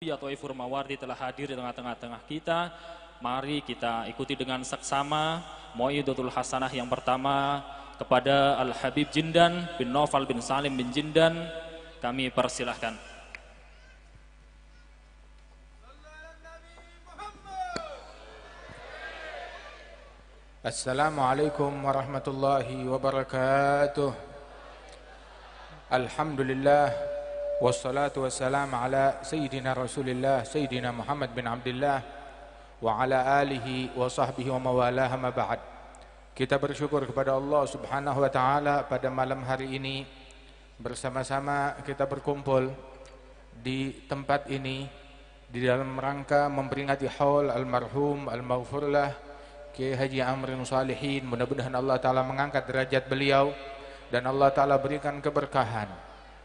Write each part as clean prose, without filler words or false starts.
Ya Thaifur Mawardi telah hadir di tengah-tengah kita. Mari kita ikuti dengan saksama Mau'idatul Hasanah yang pertama kepada Al-Habib Jindan bin Naufal bin Salim bin Jindan. Kami persilahkan. Assalamualaikum warahmatullahi wabarakatuh. Alhamdulillah wassalatu wassalamu ala Sayyidina Rasulillah Sayyidina Muhammad bin Abdullah wa ala alihi wa sahbihi wa mawalah, ma ba'd. Kita bersyukur kepada Allah subhanahu wa ta'ala pada malam hari ini bersama-sama kita berkumpul di tempat ini di dalam rangka memperingati haul almarhum al-maghfurlah Kiai Haji Amrin Salihin. Mudah-mudahan Allah Ta'ala mengangkat derajat beliau dan Allah Ta'ala berikan keberkahan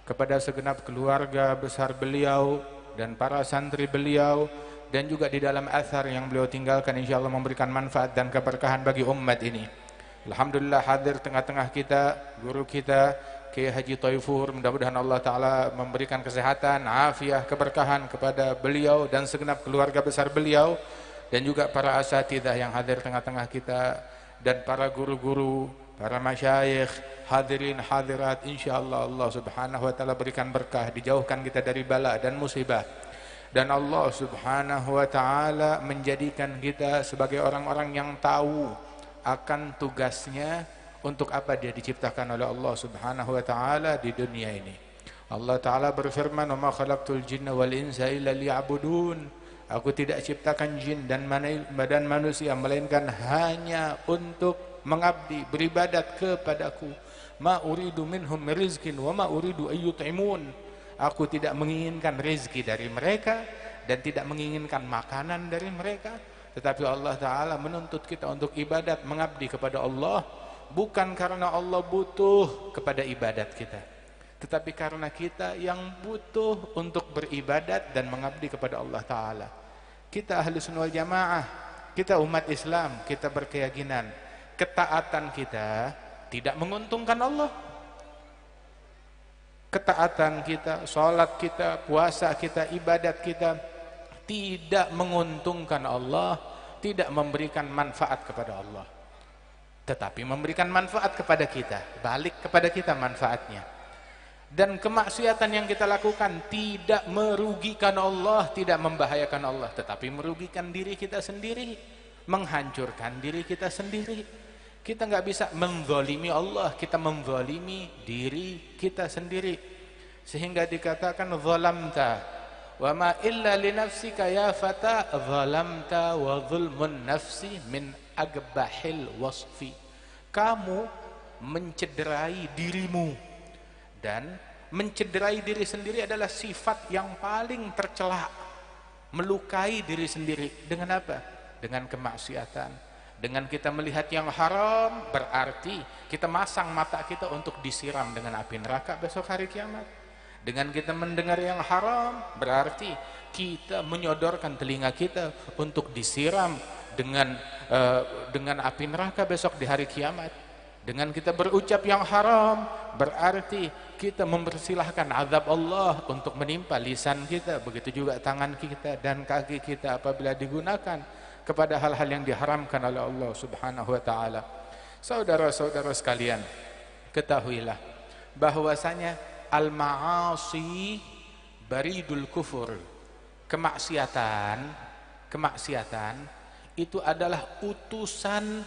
kepada segenap keluarga besar beliau dan para santri beliau, dan juga di dalam athar yang beliau tinggalkan insyaallah memberikan manfaat dan keberkahan bagi umat ini. Alhamdulillah hadir tengah-tengah kita guru kita Kiai Haji Thaifur. Mudah-mudahan Allah Ta'ala memberikan kesehatan, afiah, keberkahan kepada beliau dan segenap keluarga besar beliau, dan juga para asatidzah yang hadir tengah-tengah kita, dan para guru-guru, para masyayikh, hadirin hadirat. Insyaallah Allah subhanahu wa ta'ala berikan berkah, dijauhkan kita dari bala dan musibah, dan Allah subhanahu wa ta'ala menjadikan kita sebagai orang-orang yang tahu akan tugasnya, untuk apa dia diciptakan oleh Allah subhanahu wa ta'ala di dunia ini. Allah Ta'ala berfirman, "Wa ma khalaqtul jinna wal insa illa liya'budun." Aku tidak ciptakan jin dan manusia melainkan hanya untuk mengabdi, beribadat kepadaku. Ma uridu minhum rizkin wa ma uridu ayyut'imun. Aku tidak menginginkan rezeki dari mereka dan tidak menginginkan makanan dari mereka, tetapi Allah Ta'ala menuntut kita untuk ibadat, mengabdi kepada Allah, bukan karena Allah butuh kepada ibadat kita, tetapi karena kita yang butuh untuk beribadat dan mengabdi kepada Allah Ta'ala. Kita ahli sunnah wal jamaah, kita umat Islam, kita berkeyakinan ketaatan kita tidak menguntungkan Allah. Ketaatan kita, sholat kita, puasa kita, ibadat kita tidak menguntungkan Allah, tidak memberikan manfaat kepada Allah, tetapi memberikan manfaat kepada kita, balik kepada kita manfaatnya. Dan kemaksiatan yang kita lakukan tidak merugikan Allah, tidak membahayakan Allah, tetapi merugikan diri kita sendiri, menghancurkan diri kita sendiri. Kita nggak bisa menzalimi Allah, kita menzalimi diri kita sendiri, sehingga dikatakan zalamta wa ma illa li nafsika ya fata zalamta wa zulmun nafsi min agbahil wasfi. Kamu mencederai dirimu, dan mencederai diri sendiri adalah sifat yang paling tercela. Melukai diri sendiri dengan apa? Dengan kemaksiatan. Dengan kita melihat yang haram, berarti kita masang mata kita untuk disiram dengan api neraka besok hari kiamat. Dengan kita mendengar yang haram, berarti kita menyodorkan telinga kita untuk disiram dengan api neraka besok di hari kiamat. Dengan kita berucap yang haram, berarti kita mempersilahkan azab Allah untuk menimpa lisan kita. Begitu juga tangan kita dan kaki kita apabila digunakan kepada hal-hal yang diharamkan oleh Allah subhanahu wa ta'ala. Saudara-saudara sekalian, ketahuilah bahwasanya al-ma'asi baridul kufur. Kemaksiatan itu adalah utusan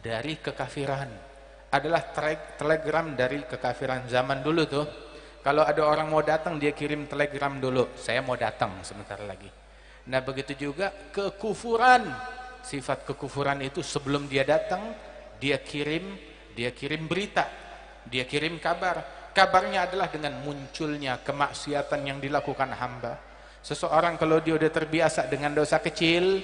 dari kekafiran, adalah telegram dari kekafiran. Zaman dulu tuh, kalau ada orang mau datang, dia kirim telegram dulu, saya mau datang sebentar lagi. Nah begitu juga kekufuran, sifat kekufuran itu sebelum dia datang, dia kirim berita, dia kirim kabar. Kabarnya adalah dengan munculnya kemaksiatan yang dilakukan hamba. Seseorang kalau dia udah terbiasa dengan dosa kecil,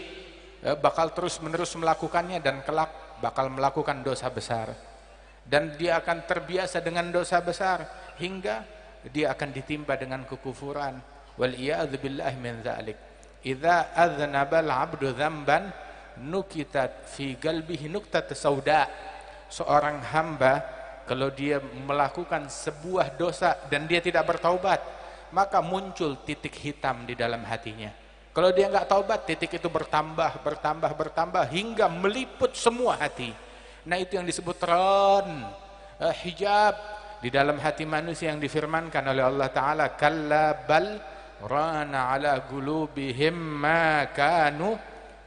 bakal terus menerus melakukannya, dan kelak bakal melakukan dosa besar. Dan dia akan terbiasa dengan dosa besar hingga dia akan ditimpa dengan kekufuran. Wal iyadzu billahi min dzalik. Idza adznaba al-'abdu dzamban nukitat fi qalbihi nuqtat sauda. Seorang hamba kalau dia melakukan sebuah dosa dan dia tidak bertaubat, maka muncul titik hitam di dalam hatinya. Kalau dia nggak taubat, titik itu bertambah, bertambah, bertambah hingga meliput semua hati. Nah, itu yang disebut hijab di dalam hati manusia yang difirmankan oleh Allah Ta'ala, kalla bal rana ala qulubihim ma kanu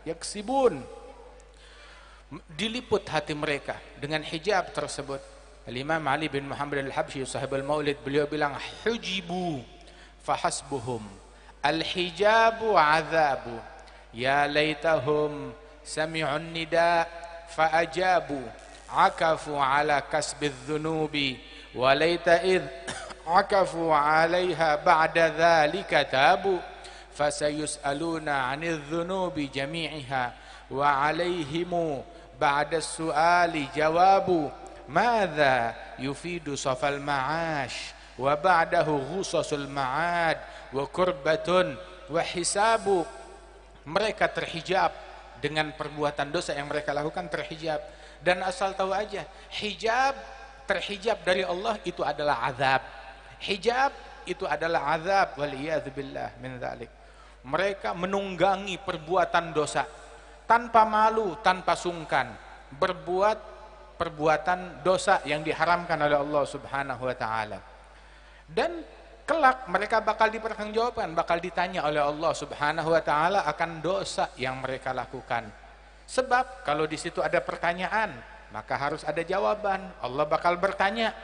yaksibun. Diliput hati mereka dengan hijab tersebut. Al-Imam Ali bin Muhammad al-Habsyi sahibul Maulid, beliau bilang, hujibu fahasbuhum al-hijabu azabu ya laitahum sami'un nida fa'ajabu akafu ala kasbidh dhunubi wa laita idh akafu alaiha ba'da dhalika tabu fasayus'aluna 'anidh dhunubi jami'iha wa 'alaihimu ba'da su'ali jawabu madza yufidu safal ma'ash wa ba'dahu ghusasul ma'ad wa kurbatun wa hisabu. Mereka terhijab dengan perbuatan dosa yang mereka lakukan, terhijab. Dan asal tahu aja, hijab, terhijab dari Allah itu adalah azab. Hijab itu adalah azab, waliyadzubillah min dzalik. Mereka menunggangi perbuatan dosa tanpa malu, tanpa sungkan, berbuat perbuatan dosa yang diharamkan oleh Allah Subhanahu wa taala. Dan kelak mereka bakal dipertanggungjawabkan, bakal ditanya oleh Allah Subhanahu wa taala akan dosa yang mereka lakukan. Sebab kalau di situ ada pertanyaan, maka harus ada jawaban. Allah bakal bertanya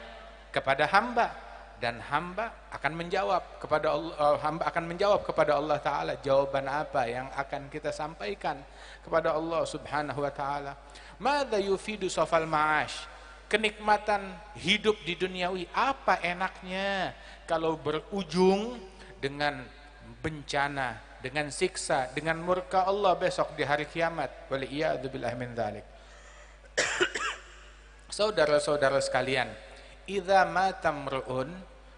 kepada hamba dan hamba akan menjawab kepada Allah, hamba akan menjawab kepada Allah taala jawaban apa yang akan kita sampaikan kepada Allah Subhanahu wa taala. Madza yufidu safal ma'ash? Kenikmatan hidup di duniawi apa enaknya kalau berujung dengan bencana, dengan siksa, dengan murka Allah besok di hari kiamat. Waliyadzubillah min dzalik. Saudara-saudara sekalian, idza mata mru'un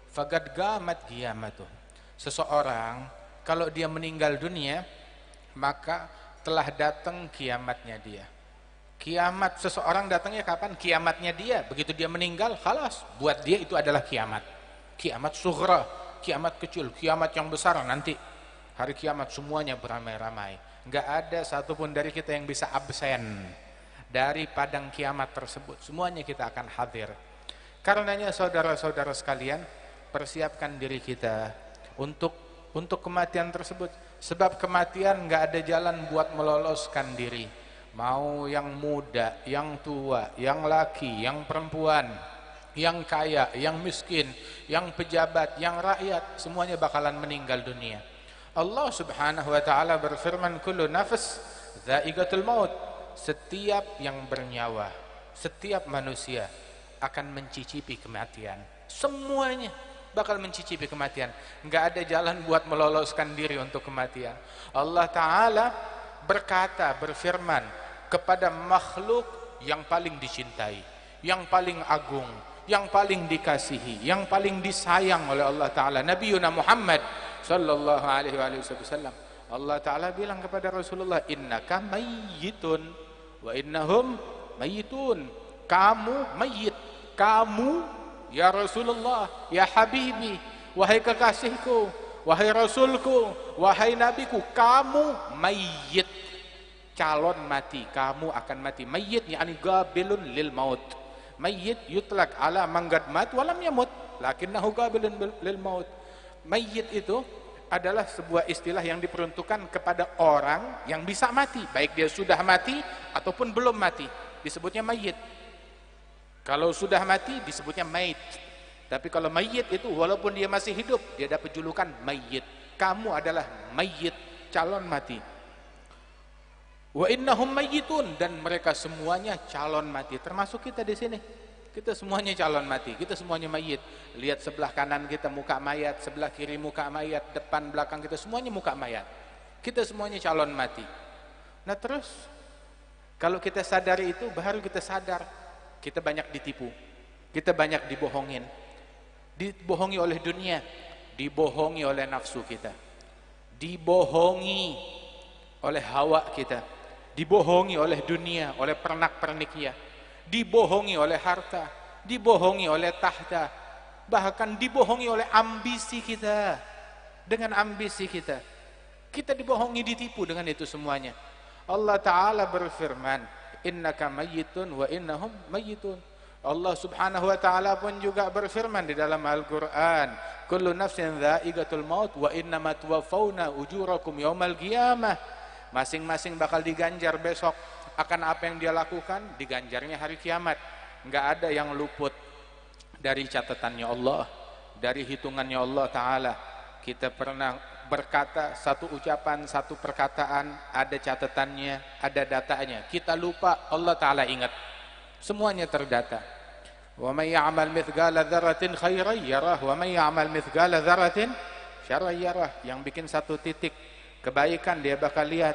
faqad qamat qiyamatuh. Seseorang kalau dia meninggal dunia, maka telah datang kiamatnya dia. Kiamat seseorang datangnya kapan? Kiamatnya dia. Begitu dia meninggal, khalas, buat dia itu adalah kiamat. Kiamat sughra, kiamat kecil, kiamat yang besar nanti. Hari kiamat semuanya beramai-ramai. Enggak ada satupun dari kita yang bisa absen dari padang kiamat tersebut. Semuanya kita akan hadir. Karenanya saudara-saudara sekalian, persiapkan diri kita untuk kematian tersebut. Sebab kematian enggak ada jalan buat meloloskan diri. Mau yang muda, yang tua, yang laki, yang perempuan, yang kaya, yang miskin, yang pejabat, yang rakyat, semuanya bakalan meninggal dunia. Allah Subhanahu wa taala berfirman, kullu nafs dha'iqatul maut. Setiap yang bernyawa, setiap manusia akan mencicipi kematian. Semuanya bakal mencicipi kematian. Enggak ada jalan buat meloloskan diri untuk kematian. Allah taala berkata, berfirman kepada makhluk yang paling dicintai, yang paling agung, yang paling dikasihi, yang paling disayang oleh Allah Ta'ala, Nabiuna Muhammad sallallahu alaihi wasallam. Allah Ta'ala bilang kepada Rasulullah, innaka mayyitun wa innahum mayyitun. Kamu mayyit, kamu ya Rasulullah, ya Habibi, wahai kekasihku, wahai Rasulku, wahai Nabiku, kamu mayyit, calon mati, kamu akan mati. Mayyit yani gabilun lil maut. Mayyit yutlak ala manggad mat walam yamut lakinnahu gabilun lil maut. Mayyit itu adalah sebuah istilah yang diperuntukkan kepada orang yang bisa mati, baik dia sudah mati ataupun belum mati, disebutnya mayyit. Kalau sudah mati disebutnya mayit. Tapi kalau mayyit itu walaupun dia masih hidup, dia dapat julukan mayyit. Kamu adalah mayyit, calon mati. Wa innahum mayyitun, dan mereka semuanya calon mati, termasuk kita di sini. Kita semuanya calon mati, kita semuanya mayit. Lihat sebelah kanan kita muka mayat, sebelah kiri muka mayat, depan belakang kita semuanya muka mayat. Kita semuanya calon mati. Nah terus kalau kita sadari itu, baru kita sadar kita banyak ditipu, kita banyak dibohongin. Dibohongi oleh dunia, dibohongi oleh nafsu kita, dibohongi oleh hawa kita, dibohongi oleh dunia, oleh pernak-perniknya, dibohongi oleh harta, dibohongi oleh tahta, bahkan dibohongi oleh ambisi kita. dengan ambisi kita. Kita dibohongi, ditipu dengan itu semuanya. Allah Ta'ala berfirman, innaka mayyitun wa innahum mayyitun. Allah Subhanahu wa Ta'ala pun juga berfirman di dalam Al-Quran, kullu nafsin dha'iqatul maut wa innama tuwaffawna ujurakum yaumal qiyamah. Masing-masing bakal diganjar besok akan apa yang dia lakukan, diganjarnya hari kiamat. Enggak ada yang luput dari catatannya Allah, dari hitungannya Allah Ta'ala. Kita pernah berkata satu ucapan, satu perkataan, ada catatannya, ada datanya. Kita lupa, Allah Ta'ala ingat. Semuanya terdata. Wa may ya'mal mithqala dzarratin khairan yarah wa may ya'mal mithqala dzarratin syarran yarah. Yang bikin satu titik kebaikan dia bakal lihat.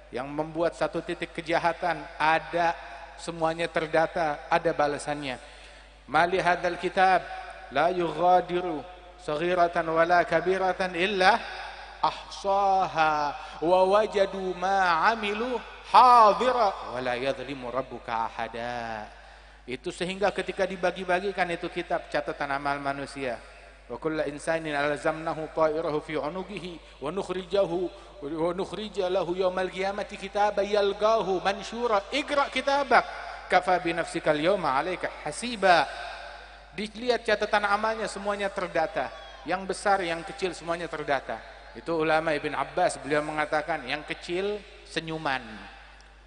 Yang membuat satu titik kejahatan ada, semuanya terdata, ada balasannya. Mali hadzal kitab la yughadiru saghiratan wala kabiratan illa ahsaha wa wajadu ma 'amilu hadira wa la yadhlimu rabbuka ahada. Itu sehingga ketika dibagi-bagikan itu kitab catatan amal manusia, wa kullu insanin alzamnahu ta'irahu fi 'unuqihi wa nukhrija lahu yawmal qiyamati kitaban yalqahu mansyura iqra kitabak kafa bi nafsika al-yawma 'alaika hasiba. Dilihat catatan amalnya semuanya terdata, yang besar yang kecil semuanya terdata. Itu ulama Ibn Abbas, beliau mengatakan yang kecil senyuman,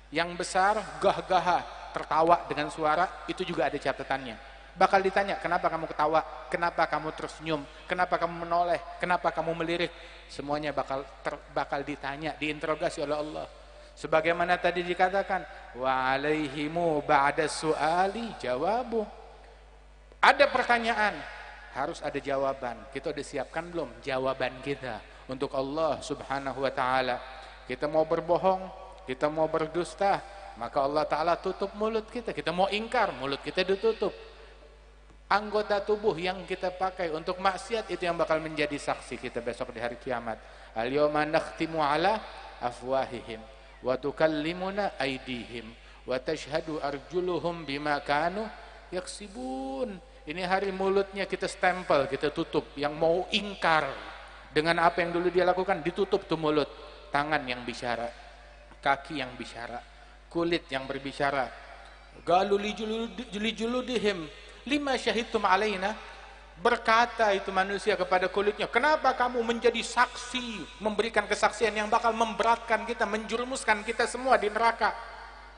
yang besar gah-gah tertawa dengan suara, itu juga ada catatannya. Bakal ditanya, kenapa kamu ketawa, kenapa kamu tersenyum, kenapa kamu menoleh, kenapa kamu melirik, semuanya bakal ditanya, diinterogasi oleh Allah. Sebagaimana tadi dikatakan, wa alaihimu ba'da su'ali jawabu. Ada pertanyaan, harus ada jawaban. Kita udah siapkan belum jawaban kita untuk Allah Subhanahu wa Ta'ala? Kita mau berbohong, kita mau berdusta, maka Allah Ta'ala tutup mulut kita. Kita mau ingkar, mulut kita ditutup. Anggota tubuh yang kita pakai untuk maksiat itu yang bakal menjadi saksi kita besok di hari kiamat. Al-yawma nakhtimu ala afwahihim wa tukallimuna aydihim wa tashhadu arjuluhum bima kanu yaksibun. Ini hari mulutnya kita stempel, kita tutup. Yang mau ingkar dengan apa yang dulu dia lakukan, ditutup tuh mulut. Tangan yang bicara, kaki yang bicara, kulit yang berbicara. Galu li juludihim lima syahidtum alaina. Berkata itu manusia kepada kulitnya, kenapa kamu menjadi saksi, memberikan kesaksian yang bakal memberatkan kita, menjerumuskan kita semua di neraka.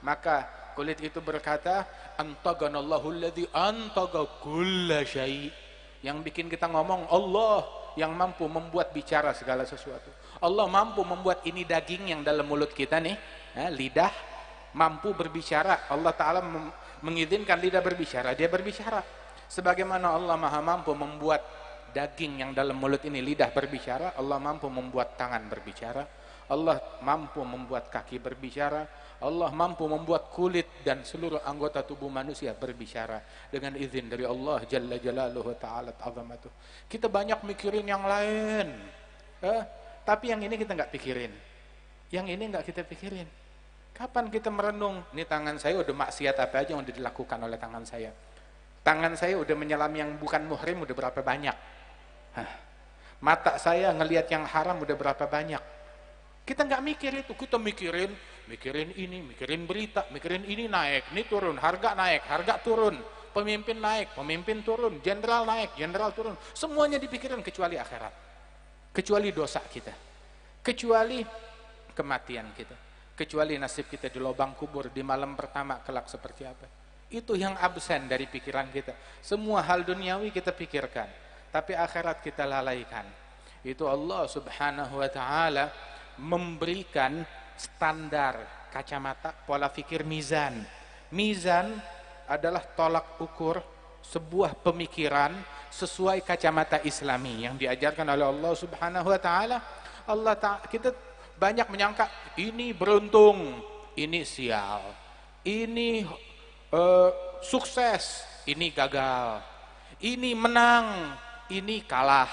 Maka kulit itu berkata, antaganallahu alladzi antaga kulla syai'. Yang bikin kita ngomong Allah yang mampu membuat bicara segala sesuatu. Allah mampu membuat ini daging yang dalam mulut kita nih, lidah mampu berbicara. Allah Ta'ala mengizinkan lidah berbicara, dia berbicara. Sebagaimana Allah Maha mampu membuat daging yang dalam mulut ini, lidah berbicara, Allah mampu membuat tangan berbicara, Allah mampu membuat kaki berbicara, Allah mampu membuat kulit dan seluruh anggota tubuh manusia berbicara dengan izin dari Allah Jalla Jalaluhu Ta'ala Ta'zamatuh. Kita banyak mikirin yang lain, tapi yang ini kita nggak pikirin, yang ini nggak kita pikirin. Kapan kita merenung, ini tangan saya udah maksiat apa aja yang udah dilakukan oleh tangan saya. Tangan saya udah menyelam yang bukan muhrim udah berapa banyak. Mata saya ngelihat yang haram udah berapa banyak. Kita nggak mikir itu, kita mikirin ini, mikirin berita, mikirin ini naik, ini turun, harga naik, harga turun, pemimpin naik, pemimpin turun, jenderal naik, jenderal turun. Semuanya dipikirin kecuali akhirat, kecuali dosa kita, kecuali kematian kita, kecuali nasib kita di lubang kubur di malam pertama kelak seperti apa. Itu yang absen dari pikiran kita. Semua hal duniawi kita pikirkan, tapi akhirat kita lalaikan. Itu Allah Subhanahu wa Ta'ala memberikan standar kacamata, pola pikir mizan. Mizan adalah tolak ukur sebuah pemikiran sesuai kacamata Islami yang diajarkan oleh Allah Subhanahu wa Ta'ala. Kita banyak menyangka ini beruntung, ini sial, ini sukses, ini gagal, ini menang, ini kalah,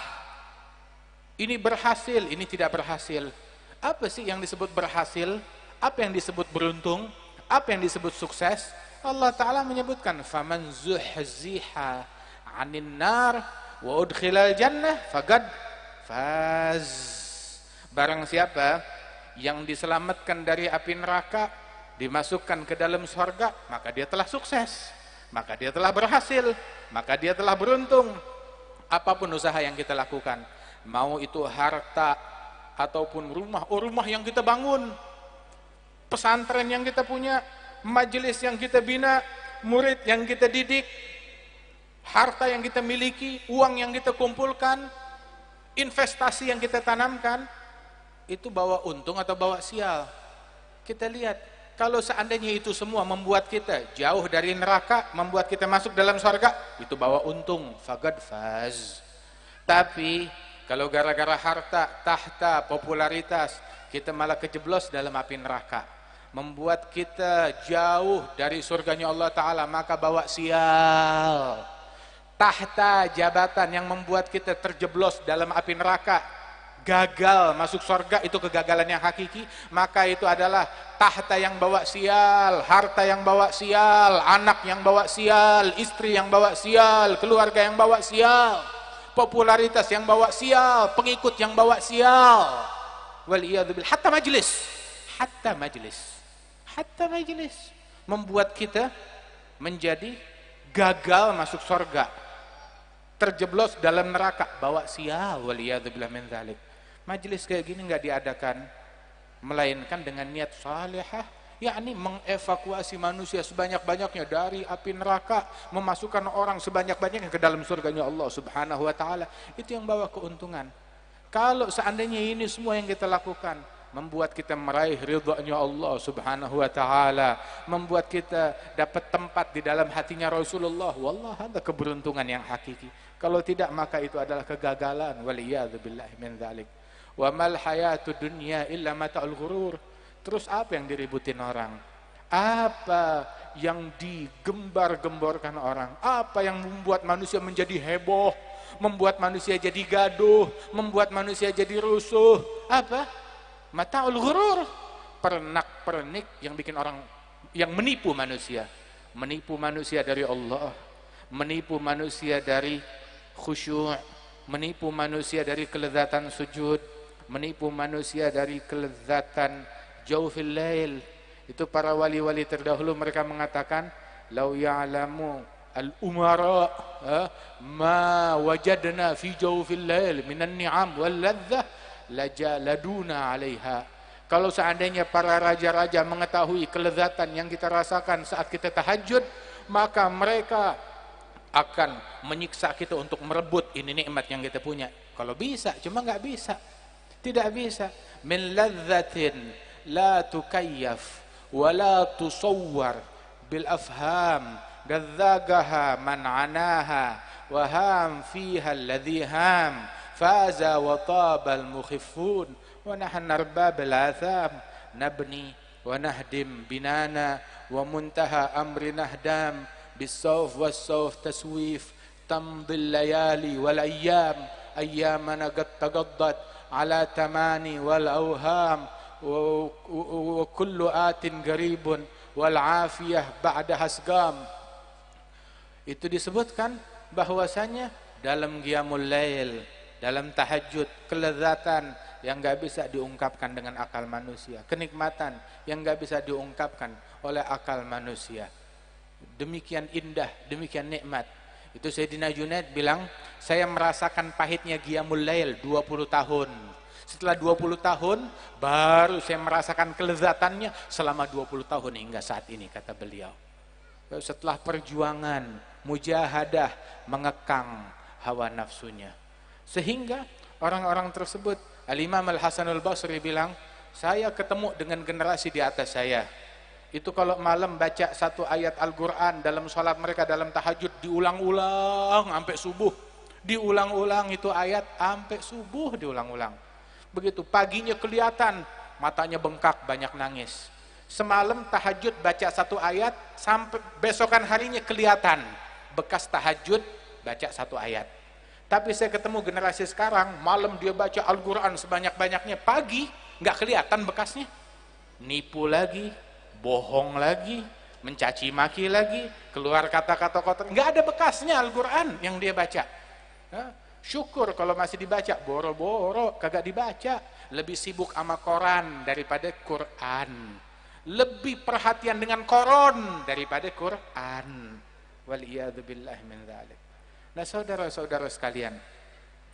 ini berhasil, ini tidak berhasil. Apa sih yang disebut berhasil? Apa yang disebut beruntung? Apa yang disebut sukses? Allah Ta'ala menyebutkan faman zuhziha 'anil nar wa udkhilal jannah faz. Barang siapa yang diselamatkan dari api neraka, dimasukkan ke dalam surga, maka dia telah sukses, maka dia telah berhasil, maka dia telah beruntung. Apapun usaha yang kita lakukan, mau itu harta ataupun rumah, rumah yang kita bangun, pesantren yang kita punya, majelis yang kita bina, murid yang kita didik, harta yang kita miliki, uang yang kita kumpulkan, investasi yang kita tanamkan, itu bawa untung atau bawa sial? Kita lihat, kalau seandainya itu semua membuat kita jauh dari neraka, membuat kita masuk dalam surga, itu bawa untung, faqad faz. Tapi kalau gara-gara harta, tahta, popularitas, kita malah kejeblos dalam api neraka, membuat kita jauh dari surganya Allah Ta'ala, maka bawa sial. Tahta, jabatan yang membuat kita terjeblos dalam api neraka, gagal masuk surga, itu kegagalan yang hakiki, maka itu adalah tahta yang bawa sial, harta yang bawa sial, anak yang bawa sial, istri yang bawa sial, keluarga yang bawa sial, popularitas yang bawa sial, pengikut yang bawa sial. Waliyadzubillah. Hatta majlis membuat kita menjadi gagal masuk surga, terjeblos dalam neraka, bawa sial. Waliyadzubillah min dzalik. Majelis kayak gini nggak diadakan melainkan dengan niat salihah, yakni mengevakuasi manusia sebanyak-banyaknya dari api neraka, memasukkan orang sebanyak-banyaknya ke dalam surganya Allah Subhanahu wa Ta'ala. Itu yang bawa keuntungan. Kalau seandainya ini semua yang kita lakukan membuat kita meraih ridhanya Allah Subhanahu wa Ta'ala, membuat kita dapat tempat di dalam hatinya Rasulullah, wallah ada keberuntungan yang hakiki. Kalau tidak, maka itu adalah kegagalan. Waliyadzubillah min dzalik. Wa mal hayatud dunya illa mata'ul ghurur. Terus apa yang diributin orang? Apa yang digembar-gemborkan orang? Apa yang membuat manusia menjadi heboh, membuat manusia jadi gaduh, membuat manusia jadi rusuh? Apa? Mata'ul ghurur. Pernak-pernik yang bikin orang, yang menipu manusia dari Allah, menipu manusia dari khusyuk, menipu manusia dari kelezatan sujud, menipu manusia dari kelezatan jawfil lail. Itu para wali-wali terdahulu mereka mengatakan, lau ya'lamu al-umara ma wajadna fi jawfil lail minan ni'am wal ladzah lajaladuna 'alaiha. Kalau seandainya para raja-raja mengetahui kelezatan yang kita rasakan saat kita tahajud, maka mereka akan menyiksa kita untuk merebut ini nikmat yang kita punya. Kalau bisa, cuma nggak bisa, tidak bisa. Min ladzatin la tukayyaf wa la tusawwar bil afham gadzagaha man anaha wa ham fiha alladhi ham faza wa tabal mukhiffun wa nahnu arbab al atham nabni wa nahdim binana wa muntaha amrina hdam بالسوف والسوف تسويف تمضي الليالي والأيام أيامنا قد تقضت على تماني والأوهام وكل آت قريب والعافية بعدها سقام. Itu disebutkan bahwasanya dalam qiyamul lail, dalam tahajud, kelezatan yang nggak bisa diungkapkan dengan akal manusia, kenikmatan yang nggak bisa diungkapkan oleh akal manusia. Demikian indah, demikian nikmat. Itu Sayyidina Junaid bilang, saya merasakan pahitnya qiyamul lail 20 tahun. Setelah 20 tahun baru saya merasakan kelezatannya selama 20 tahun hingga saat ini, kata beliau. Setelah perjuangan, mujahadah, mengekang hawa nafsunya. Sehingga orang-orang tersebut, Al-Imam Al-Hasanul Basri bilang, saya ketemu dengan generasi di atas saya. Itu kalau malam baca satu ayat Al-Quran dalam sholat mereka, dalam tahajud, diulang-ulang sampai subuh. Diulang-ulang itu ayat sampai subuh, diulang-ulang. Begitu, paginya kelihatan matanya bengkak, banyak nangis. Semalam tahajud baca satu ayat, sampai besokan harinya kelihatan bekas tahajud baca satu ayat. Tapi saya ketemu generasi sekarang, malam dia baca Al-Quran sebanyak-banyaknya, pagi nggak kelihatan bekasnya. Nipu lagi, bohong lagi, mencaci maki lagi, keluar kata-kata kotor, nggak ada bekasnya Al-Quran yang dia baca. Syukur kalau masih dibaca, boro-boro kagak dibaca. Lebih sibuk sama koran daripada Quran. Lebih perhatian dengan koron daripada Quran. Waliyadzubillah min dzalik. Nah, saudara-saudara sekalian,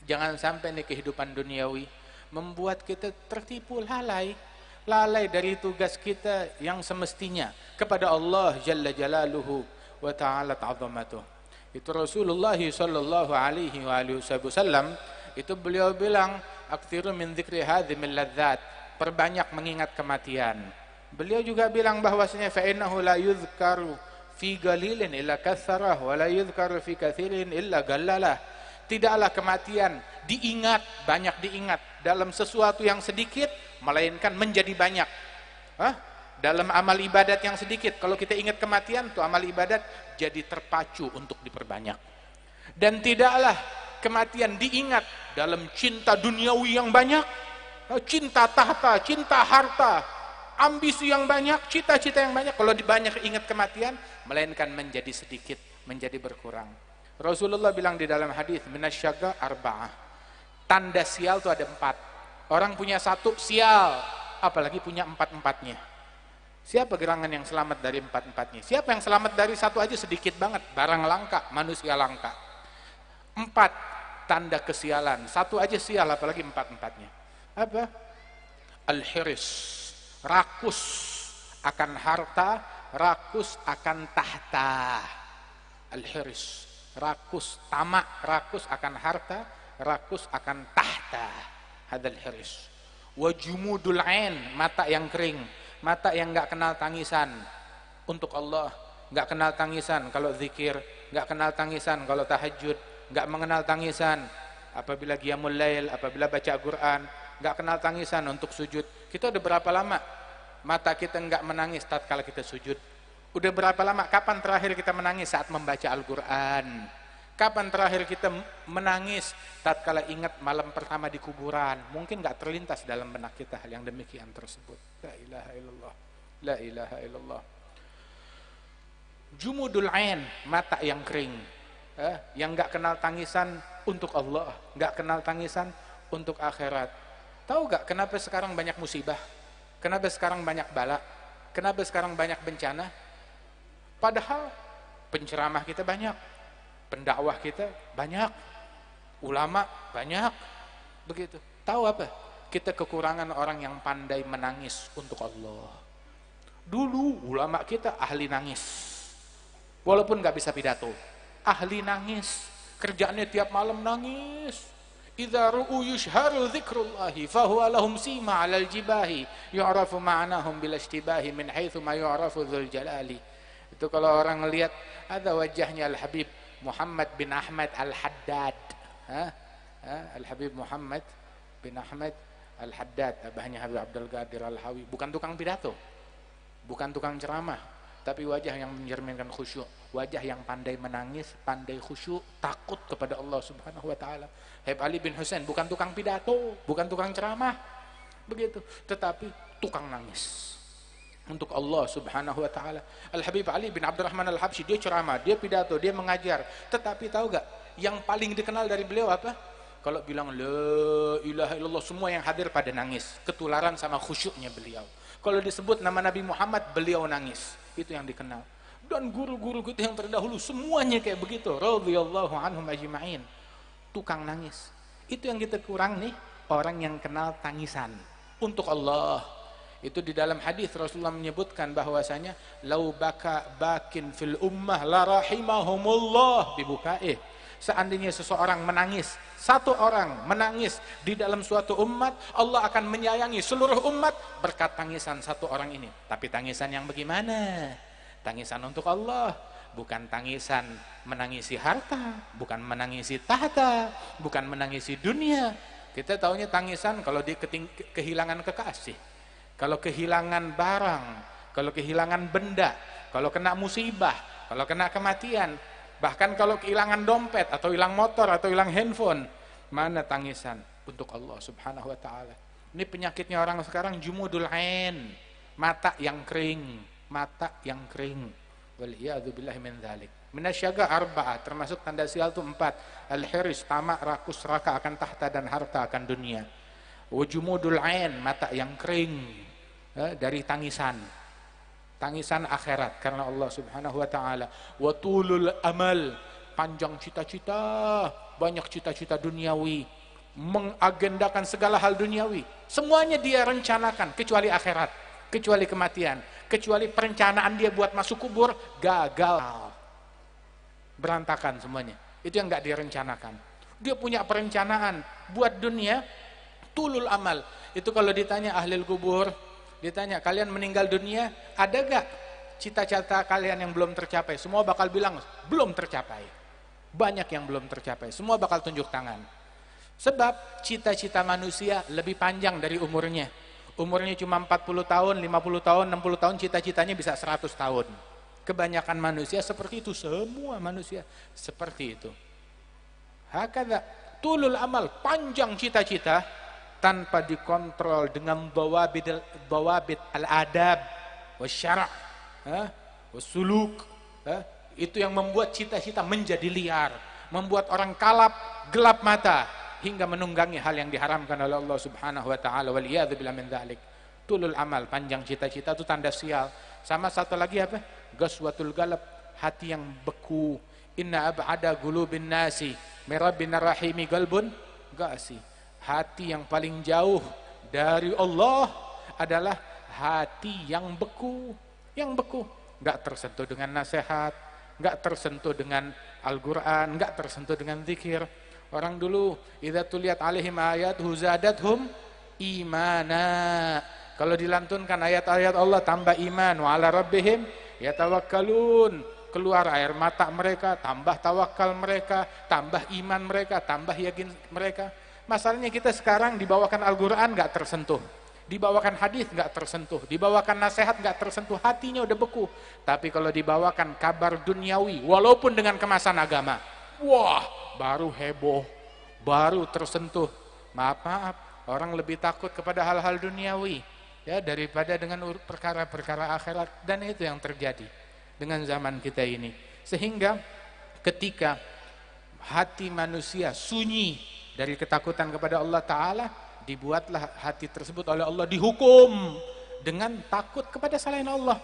jangan sampai nih kehidupan duniawi membuat kita tertipu lalai dari tugas kita yang semestinya kepada Allah Jalla Jalaluhu wa Ta'ala Ta'zamatuh. Itu Rasulullah sallallahu alaihi wasallam itu beliau bilang, aktsiru min dzikri hadzimil ladzat, perbanyak mengingat kematian. Beliau juga bilang bahwasanya fa innahu la yuzkaru fi qalilin illa katsarah wa la yuzkaru fi katsirin illa gallalah. Tidaklah kematian diingat, banyak diingat dalam sesuatu yang sedikit melainkan menjadi banyak. Dalam amal ibadat yang sedikit, kalau kita ingat kematian, tuh amal ibadat jadi terpacu untuk diperbanyak. Dan tidaklah kematian diingat dalam cinta duniawi yang banyak, cinta tahta, cinta harta, ambisi yang banyak, cita-cita yang banyak. Kalau banyak ingat kematian, melainkan menjadi sedikit, menjadi berkurang. Rasulullah bilang di dalam hadis, minasyaga arba'ah, tanda sial itu ada 4. Orang punya 1 sial, apalagi punya 4-4-nya. Siapa gerangan yang selamat dari 4-4-nya? Siapa yang selamat dari 1 aja sedikit banget, barang langka, manusia langka. 4 tanda kesialan, 1 aja sial, apalagi 4-4-nya. Apa? Al-hiris, rakus akan harta, rakus akan tahta. Al-hiris, rakus, tamak, rakus akan harta, rakus akan tahta. Hadal hiris. Wa jumudul ain, mata yang kering, mata yang nggak kenal tangisan untuk Allah, nggak kenal tangisan kalau zikir, nggak kenal tangisan kalau tahajud, nggak mengenal tangisan apabila qiyamul lail, apabila baca Al-Quran, nggak kenal tangisan untuk sujud. Kita udah berapa lama mata kita nggak menangis tatkala kita sujud? Udah berapa lama? Kapan terakhir kita menangis saat membaca Al-Quran? Kapan terakhir kita menangis tatkala ingat malam pertama di kuburan? Mungkin nggak terlintas dalam benak kita hal yang demikian tersebut. La ilaha illallah, la ilaha illallah. Jumudul ain, mata yang kering, yang nggak kenal tangisan untuk Allah, nggak kenal tangisan untuk akhirat. Tahu nggak kenapa sekarang banyak musibah? Kenapa sekarang banyak bala? Kenapa sekarang banyak bencana? Padahal penceramah kita banyak, pendakwah kita banyak, ulama banyak, begitu. Tahu apa? Kita kekurangan orang yang pandai menangis untuk Allah. Dulu ulama kita ahli nangis, walaupun nggak bisa pidato, ahli nangis, kerjaannya tiap malam nangis. Idza ru'u yushharu dzikrullahi fahuwa lahum sima 'alal jibahi yu'rafu ma'nahum bil ishtibahi min haitsu ma yu'rafu dzul jalali. Itu kalau orang melihat ada wajahnya Al-Habib Muhammad bin Ahmad Al-Haddad, Al-Habib Muhammad bin Ahmad Al-Haddad, abahnya Habib Abdul Qadir Al-Hawi, bukan tukang pidato, bukan tukang ceramah, tapi wajah yang mencerminkan khusyuk, wajah yang pandai menangis, pandai khusyuk, takut kepada Allah Subhanahu wa taala. Habib Ali bin Husain bukan tukang pidato, bukan tukang ceramah, begitu, tetapi tukang nangis untuk Allah Subhanahu wa taala. Al-Habib Ali bin Abdurrahman Al-Habsyi, dia ceramah, dia pidato, dia mengajar, tetapi tahu gak yang paling dikenal dari beliau apa? Kalau bilang la ilaha illallah, semua yang hadir pada nangis, ketularan sama khusyuknya beliau. Kalau disebut nama Nabi Muhammad, beliau nangis, itu yang dikenal. Dan guru-guru kita yang terdahulu semuanya kayak begitu, radhiyallahu anhum ajma'in, tukang nangis. Itu yang kita kurang nih, orang yang kenal tangisan untuk Allah. Itu di dalam hadis Rasulullah menyebutkan bahwasanya lau baka bakin fil ummah la rahimahumullah bibukaih. Seandainya seseorang menangis, satu orang menangis di dalam suatu umat, Allah akan menyayangi seluruh umat berkat tangisan satu orang ini. Tapi tangisan yang bagaimana? Tangisan untuk Allah, bukan tangisan menangisi harta, bukan menangisi tahta, bukan menangisi dunia. Kita taunya tangisan kalau dia kehilangan kekasih, kalau kehilangan barang, kalau kehilangan benda, kalau kena musibah, kalau kena kematian, bahkan kalau kehilangan dompet atau hilang motor atau hilang handphone. Mana tangisan untuk Allah Subhanahu wa taala? Ini penyakitnya orang sekarang, jumudul ain, mata yang kering, mata yang kering. Wal iyadzu billahi min dzalik. Minasyaga arba'ah, termasuk tanda sial itu 4. Al-hirs, tamak, rakus, raka akan tahta dan harta akan dunia. Wujumudul ain, mata yang kering dari tangisan. Tangisan akhirat karena Allah Subhanahu wa taala. Wa tulul amal, panjang cita-cita, banyak cita-cita duniawi, mengagendakan segala hal duniawi. Semuanya dia rencanakan kecuali akhirat, kecuali kematian, kecuali perencanaan dia buat masuk kubur gagal. Berantakan semuanya. Itu yang enggak direncanakan. Dia punya perencanaan buat dunia, tulul amal. Itu kalau ditanya ahli kubur, ditanya kalian meninggal dunia, ada gak cita-cita kalian yang belum tercapai? Semua bakal bilang belum tercapai. Banyak yang belum tercapai. Semua bakal tunjuk tangan. Sebab cita-cita manusia lebih panjang dari umurnya. Umurnya cuma 40 tahun, 50 tahun, 60 tahun, cita-citanya bisa 100 tahun. Kebanyakan manusia seperti itu, semua manusia seperti itu. Hakadha tulul amal, panjang cita-cita tanpa dikontrol dengan bawabit al-adab wasyara' wasuluk. Itu yang membuat cita-cita menjadi liar, membuat orang kalap, gelap mata hingga menunggangi hal yang diharamkan oleh Allah Subhanahu wa taala. Wal iyadzu billahi min dzalik. Tulul amal, panjang cita-cita itu tanda sial. Sama satu lagi apa? Gaswatul galab, hati yang beku. Inna ab'ada qulubin nasi mirabbina rahimi qalbun qasi. Hati yang paling jauh dari Allah adalah hati yang beku, enggak tersentuh dengan nasihat, enggak tersentuh dengan Al-Qur'an, enggak tersentuh dengan zikir. Orang dulu idza tuliyat alaihim ayatuhu zadathum imana. Kalau dilantunkan ayat-ayat Allah tambah iman, wa ala rabbihim yatawakkalun. Keluar air mata mereka, tambah tawakal mereka, tambah iman mereka, tambah yakin mereka. Masalahnya kita sekarang dibawakan Al-Qur'an enggak tersentuh. Dibawakan hadis enggak tersentuh, dibawakan nasihat enggak tersentuh, hatinya udah beku. Tapi kalau dibawakan kabar duniawi walaupun dengan kemasan agama, wah, baru heboh, baru tersentuh. Maaf, orang lebih takut kepada hal-hal duniawi ya daripada dengan perkara-perkara akhirat, dan itu yang terjadi dengan zaman kita ini. Sehingga ketika hati manusia sunyi dari ketakutan kepada Allah Ta'ala, dibuatlah hati tersebut oleh Allah dihukum dengan takut kepada selain Allah.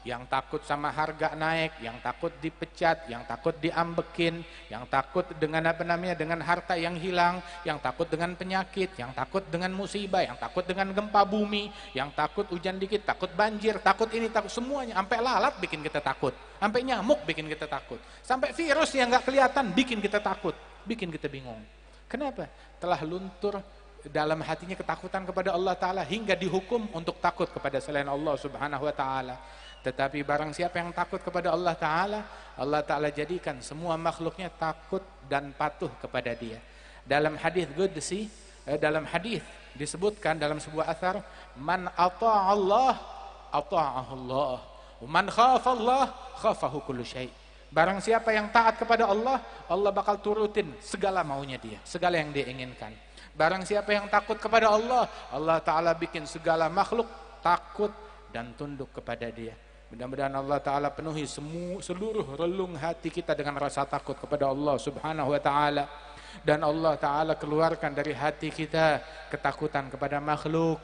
Yang takut sama harga naik, yang takut dipecat, yang takut diambekin, yang takut dengan dengan harta yang hilang, yang takut dengan penyakit, yang takut dengan musibah, yang takut dengan gempa bumi, yang takut hujan dikit, takut banjir, takut ini, takut semuanya. Sampai lalat bikin kita takut, sampai nyamuk bikin kita takut, sampai virus yang nggak kelihatan bikin kita takut, bikin kita bingung. Kenapa? Telah luntur dalam hatinya ketakutan kepada Allah Ta'ala hingga dihukum untuk takut kepada selain Allah Subhanahu wa Ta'ala. Tetapi barang siapa yang takut kepada Allah Ta'ala, Allah Ta'ala jadikan semua makhluknya takut dan patuh kepada dia. Dalam hadis qudsi, dalam hadis disebutkan dalam sebuah athar, man ata'a Allah ata'ahu Allah, man khafa Allah khafahu kullu syai'. Barang siapa yang taat kepada Allah, Allah bakal turutin segala maunya dia, segala yang dia inginkan. Barang siapa yang takut kepada Allah, Allah Ta'ala bikin segala makhluk takut dan tunduk kepada dia. Mudah-mudahan Allah Ta'ala penuhi seluruh relung hati kita dengan rasa takut kepada Allah Subhanahu wa Ta'ala. Dan Allah Ta'ala keluarkan dari hati kita ketakutan kepada makhluk,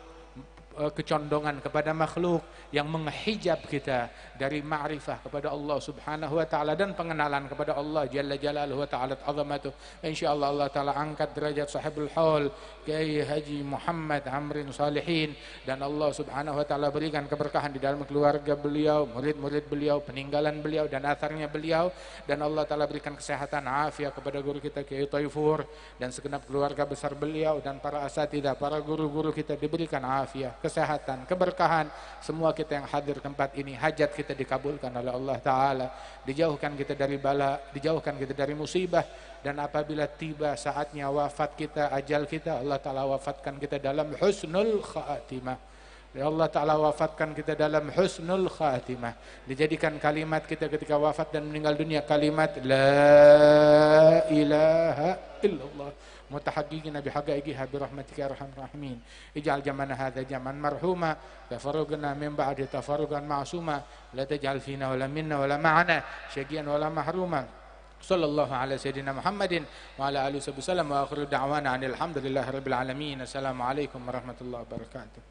kecondongan kepada makhluk yang menghijab kita dari ma'rifah kepada Allah Subhanahu wa Ta'ala dan pengenalan kepada Allah Jalla Jalaluhu wa Ta'ala azamatuh. Insyaallah Allah Ta'ala angkat derajat sahibul haul Kiai Haji Muhammad Amrin Salihin, dan Allah Subhanahu wa Ta'ala berikan keberkahan di dalam keluarga beliau, murid-murid beliau, peninggalan beliau dan atharnya beliau, dan Allah Ta'ala berikan kesehatan afiat kepada guru kita Kiai Taifur dan segenap keluarga besar beliau, dan para asatidzah, para guru-guru kita diberikan afiat, kesehatan, keberkahan. Semua kita yang hadir tempat ini, hajat kita dikabulkan oleh Allah Ta'ala, dijauhkan kita dari bala, dijauhkan kita dari musibah, dan apabila tiba saatnya wafat kita, ajal kita, Allah Ta'ala wafatkan kita dalam husnul khatimah. Ya Allah Ta'ala wafatkan kita dalam husnul khatimah. Dijadikan kalimat kita ketika wafat dan meninggal dunia kalimat La ilaha illallah متحققين بحقائقها برحمتك يا أرحم الراحمين. اجعل جمعنا هذا جمعا مرحوما، تفرقنا من بعد تفرقا معصوما، لا تجعل فينا ولا منا ولا معنا شقيا ولا محروما. صلى الله على سيدنا محمد وعلى آله وصحبه وسلم، وآخر دعوانا عن الحمد لله رب العالمين. السلام عليكم ورحمة الله وبركاته.